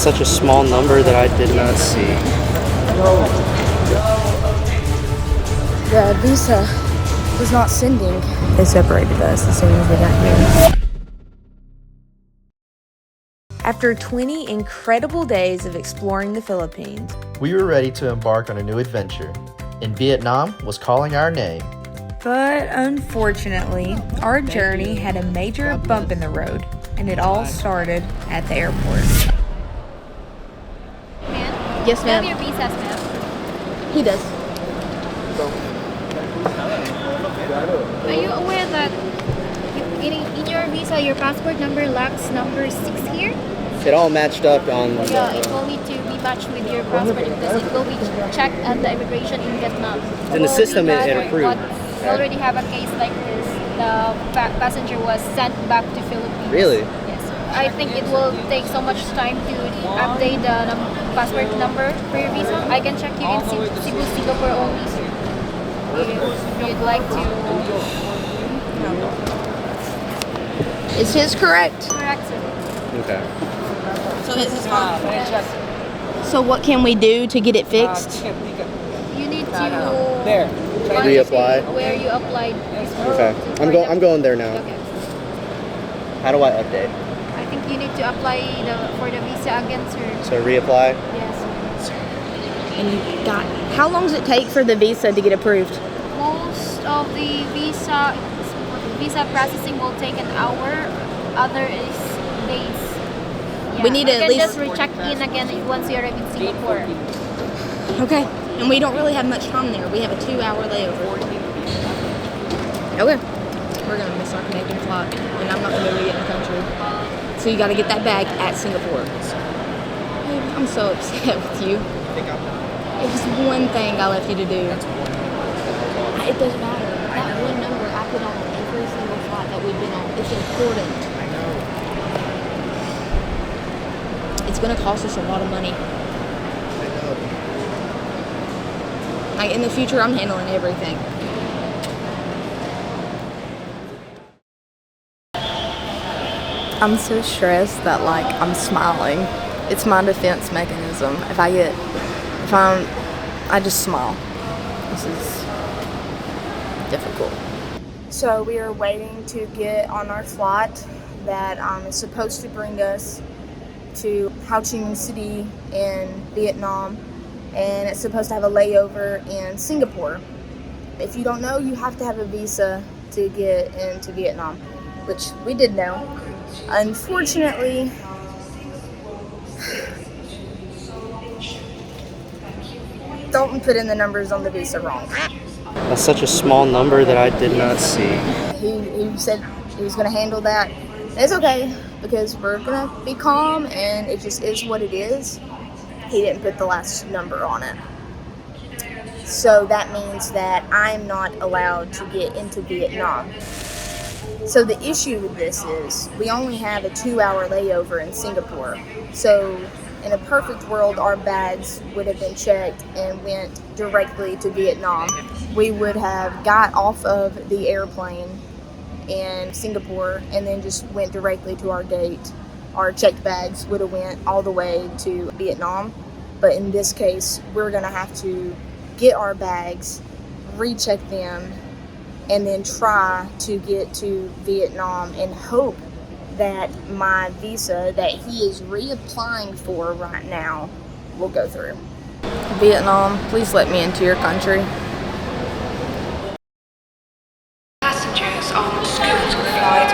such a small number that I did not see. The visa was not sending. They separated us as soon as we got here. After 20 incredible days of exploring the Philippines, We were ready to embark on a new adventure, and Vietnam was calling our name. but unfortunately, our journey had a major bump in the road, and it all started at the airport. Ma'am? Yes, Do you have ma'am. your visas, ma'am? He does. Are you aware that in your visa, your passport number lacks number 6 here? It all matched up on Yeah, it will need to be matched with your passport because it will be checked at the immigration in Vietnam. In the system, it Rather, approved. We already have a case like this. The passenger was sent back to Philippines. Really? Yes. I think it will take so much time to update the passport number for your visa. I can check you in Cebu, Singapore only. If you'd like to. Is his correct? Correct, sir. Okay. So this is fine. So what can we do to get it fixed? You need to Reapply? where you applied. Okay. I'm going there now. Okay. How do I update? I think you need to apply for the visa again, sir. So reapply? Yes. And you got. How long does it take for the visa to get approved? Most of the visa processing will take an hour. Other is days. Yeah. We need to you at can least- just recheck in again once you arrive in Singapore. Okay. And we don't really have much time there. We have a 2-hour layover. Okay. We're gonna miss our connecting flight, and I'm not gonna be able to get in the country. So you got to get that bag at Singapore. Babe, I'm so upset with you. It was one thing I left you to do. It doesn't matter. That one number I put on every single flight that we've been on. It's important. It's gonna cost us a lot of money. Like in the future, I'm handling everything. I'm so stressed that like I'm smiling. It's my defense mechanism. I just smile. This is difficult. So we are waiting to get on our flight that is supposed to bring us to Ho Chi Minh City in Vietnam, and it's supposed to have a layover in Singapore. If you don't know, you have to have a visa to get into Vietnam, which we did know. Unfortunately, Dalton put in the numbers on the visa wrong. That's such a small number that I did not see. He said he was going to handle that. It's okay, because we're going to be calm, and it just is what it is. He didn't put the last number on it. So that means that I'm not allowed to get into Vietnam. So the issue with this is we only have a 2-hour layover in Singapore. So in a perfect world, our bags would have been checked and went directly to Vietnam. We would have got off of the airplane in Singapore and then just went directly to our gate. Our checked bags would have went all the way to Vietnam. But in this case, we're gonna have to get our bags, recheck them, and then try to get to Vietnam and hope that my visa that he is reapplying for right now will go through. Vietnam, please let me into your country. Passengers on Scoot flight.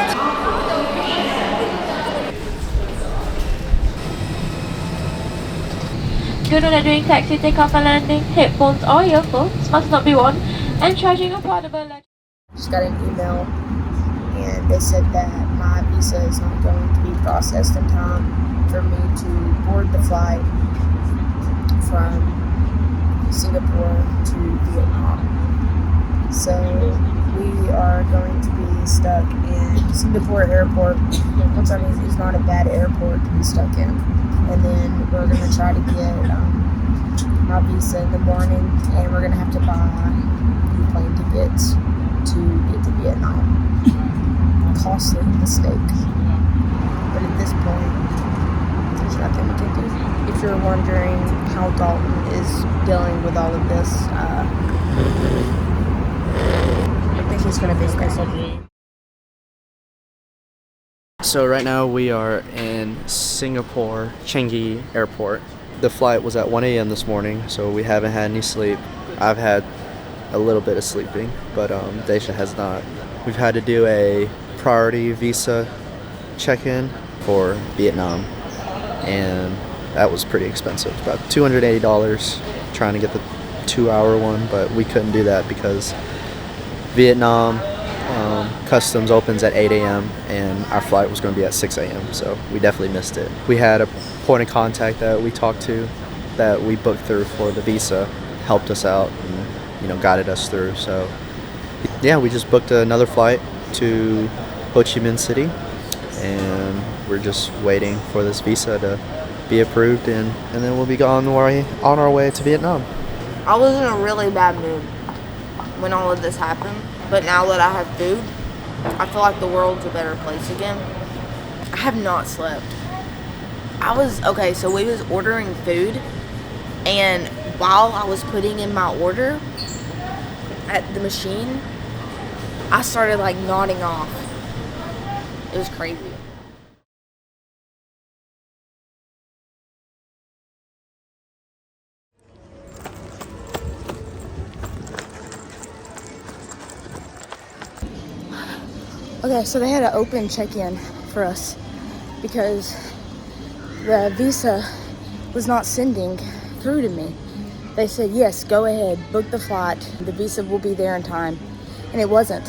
Do not during taxi, takeoff and landing, headphones or earphones must not be worn, and charging a portable laptop. Just got an email and they said that my visa is not going to be processed in time for me to board the flight from Singapore to Vietnam. So we are going to be stuck in Singapore airport, which I mean is not a bad airport to be stuck in. And then we're going to try to get my visa in the morning, and we're going to have to buy new plane tickets to get to Vietnam. Costly mistake. But at this point, there's nothing we can do. you're wondering how Dalton is dealing with all of this, I think he's going to be okay. So right now we are in Singapore Changi Airport. The flight was at 1 a.m. this morning, so we haven't had any sleep. I've had a little bit of sleeping, but Daisha has not. We've had to do a priority visa check-in for Vietnam, and that was pretty expensive, about $280 trying to get the 2-hour one, but we couldn't do that because Vietnam customs opens at 8 a.m. and our flight was going to be at 6 a.m. so we definitely missed it. We had a point of contact that we talked to that we booked through for the visa, helped us out and guided us through. So yeah, we just booked another flight to Ho Chi Minh City, and we're just waiting for this visa to be approved, and then we'll be on our way to Vietnam. I was in a really bad mood when all of this happened, but now that I have food, I feel like the world's a better place again. I have not slept. So we was ordering food, and while I was putting in my order at the machine, I started like nodding off. It was crazy. Okay, so they had an open check-in for us because the visa was not sending through to me. They said, yes, go ahead, book the flight. The visa will be there in time. And it wasn't.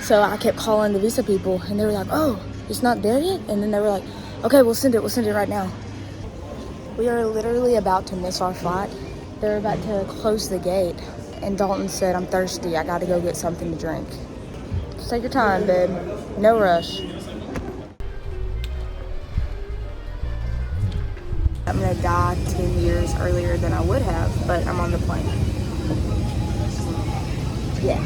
So I kept calling the visa people, and they were like, oh, it's not there yet? And then they were like, okay, we'll send it right now. We are literally about to miss our flight. They're about to close the gate. And Dalton said, I'm thirsty, I gotta go get something to drink. Just take your time, babe. No rush. I'm gonna die 10 years earlier than I would have, but I'm on the plane. Yeah.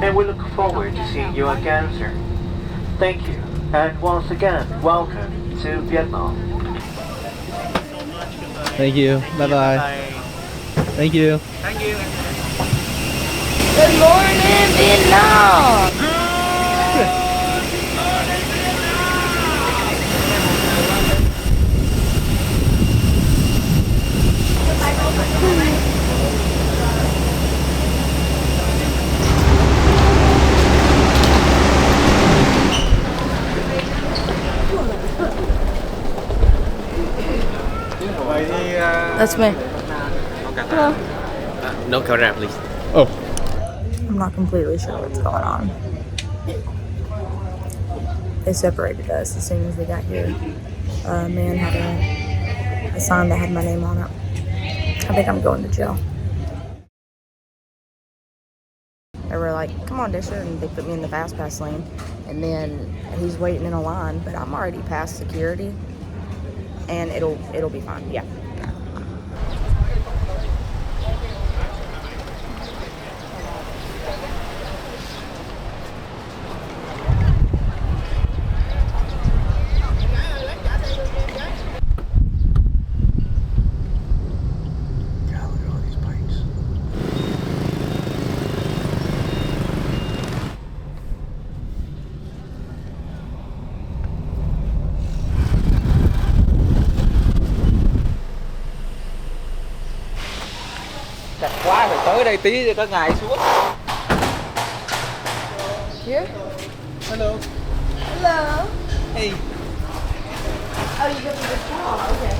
And we look forward to seeing you again, sir. Thank you, and once again, welcome to Vietnam. Thank you. Bye-bye. Thank you. Thank you. Good morning, Vietnam! That's me. Hello. No camera, please. Oh. I'm not completely sure what's going on. They separated us as soon as we got here. A man had a sign that had my name on it. I think I'm going to jail. They were like, come on, Daisha, and they put me in the fast pass lane. And then he's waiting in a line, but I'm already past security, and it'll be fine. Yeah. Chặt quá, phải tới đây tí cho các ngài xuống. Here? Hello. Hello. Hey. Oh, you got the car. Okay.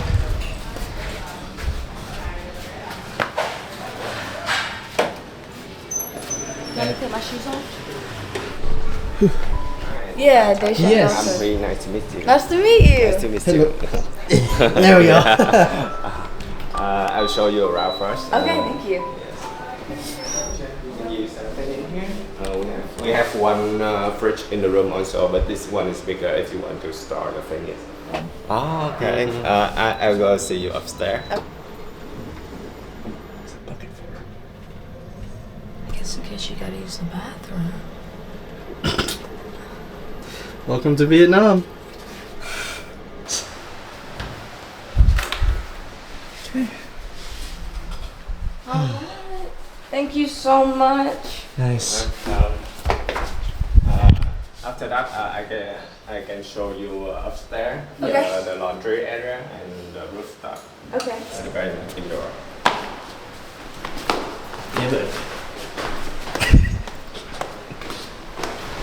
Let me put my shoes on. Yeah, Daisha. Yes. Dalton. Very nice to meet you. Nice to meet you. Nice to meet you. There we go. I'll show you around first. Okay, thank you. We have one fridge in the room also, but this one is bigger if you want to store the things. Oh, okay. I'll go see you upstairs. I guess in case you gotta use the bathroom. Welcome to Vietnam. Okay. Thank you so much. Nice. After that, I can show you upstairs, Okay. the laundry area and the rooftop. Okay. And the very indoor. Yeah, but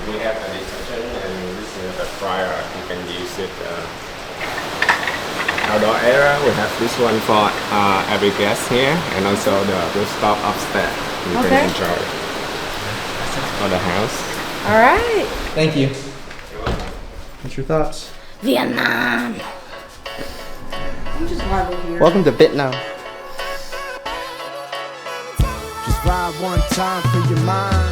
We have an extension and this is the fryer. You can use it outdoor area. We have this one for every guest here and also the rooftop upstairs. You Okay. can enjoy it. For the house. All right. thank you. What's your thoughts? Vietnam. I'm just marvel here. Welcome to Vietnam. Just ride one time for your mind.